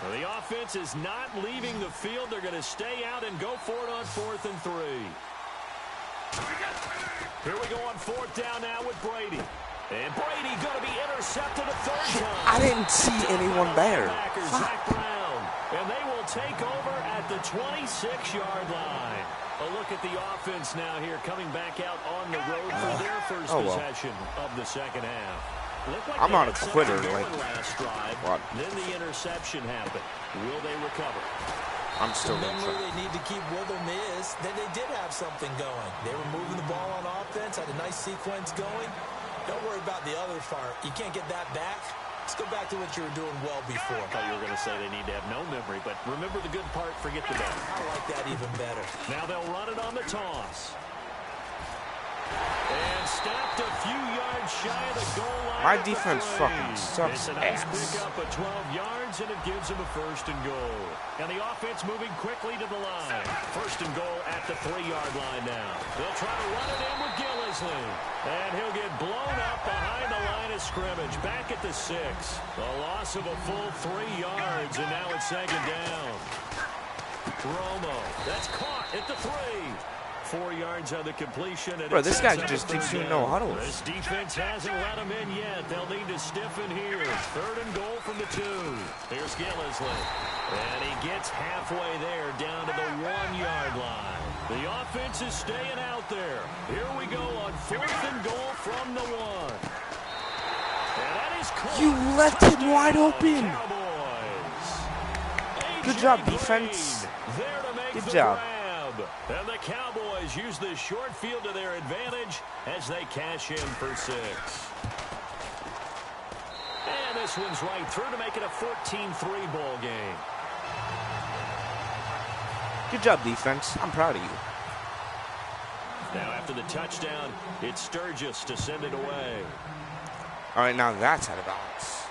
Well, the offense is not leaving the field. They're going to stay out and go for it on 4th and 3. Here we go on 4th down now with Brady. And Brady going to be intercepted a 3rd time. I didn't see anyone there. Zach Brown. And they will take over at the 26-yard line. A look at the offense now here, coming back out on the road for their first possession of the second half. Like I'm not a quitter. Last drive, what? Then the interception happened. Will they recover? I'm still going to Remember, try. they need to keep with them is that they did have something going. They were moving the ball on offense, had a nice sequence going. Don't worry about the other part. You can't get that back. Let's go back to what you were doing well before. I thought you were going to say they need to have no memory, but remember the good part, forget the bad. I like that even better. Now they'll run it on the toss. And stopped a few yards shy of the goal line. My defense fucking It's sucks a nice ass. pickup of 12 yards, and it gives them a 1st and goal. And the offense moving quickly to the line. 1st and goal at the 3-yard line now. They'll try to run it in with Gillisley. And he'll get blown up behind the line of scrimmage. Back at the 6. A loss of a full 3 yards, and now it's 2nd down. Romo, that's caught at the 3. 4 yards on the completion. And Bro, this guy just keeps doing no huddles. This defense hasn't let him in yet. They'll need to stiffen here. 3rd and goal from the 2. Here's Gillisley. And he gets halfway there down to the 1-yard line. The offense is staying out there. Here we go on 4th and goal from the 1. And that is caught. You left him wide open. Cowboys. Good job, defense. There to make Good the job. grab. And the Cowboys use the short field to their advantage as they cash in for 6. And this one's right through to make it a 14-3 ball game. Good job, defense. I'm proud of you. Now after the touchdown, it's Sturgis to send it away. All right, now that's out of bounds.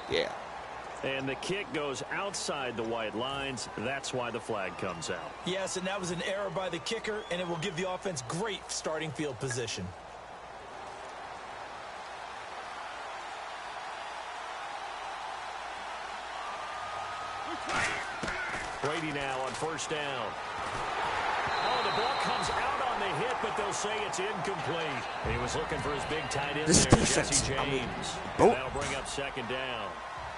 Yeah. And the kick goes outside the white lines. That's why the flag comes out. Yes, and that was an error by the kicker, and it will give the offense great starting field position. Brady now on 1st down. Oh, the ball comes out on the hit, but they'll say it's incomplete. He was looking for his big tight end This there, defense, Jesse I mean, James. both- That'll bring up 2nd down.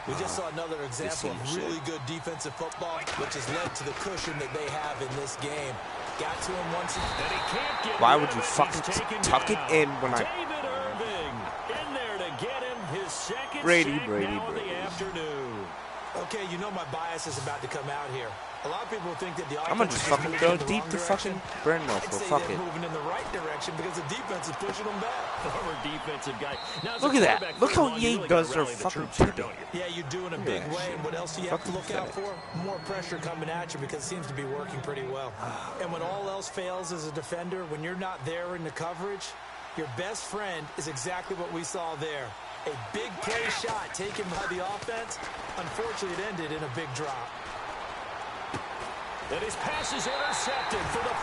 We just saw another example of really good defensive football, which has led to the cushion that they have in this game. Got to him once. And he can't get Why rid would of you it. fucking He's taken tuck it down. in when I... David Irving in there to get him his 2nd Brady, sack Brady, now of Brady. the afternoon. Okay, you know my bias is about to come out here. A lot of people think that the offense I'm gonna just fucking go deep to fucking Burnmouth. I'd Well, say fuck they're it. moving in the right direction because the defense is pushing them back. Former defensive guy. Now, Look at that. Look how Ye does their fucking tipping. Yeah, you do in a big way. And what else do you have to look out for? More pressure coming at you because it seems to be working pretty well. And when all else fails as a defender, when you're not there in the coverage, your best friend is exactly what we saw there. A big play shot taken by the offense. Unfortunately, it ended in a big drop. And his pass is intercepted for the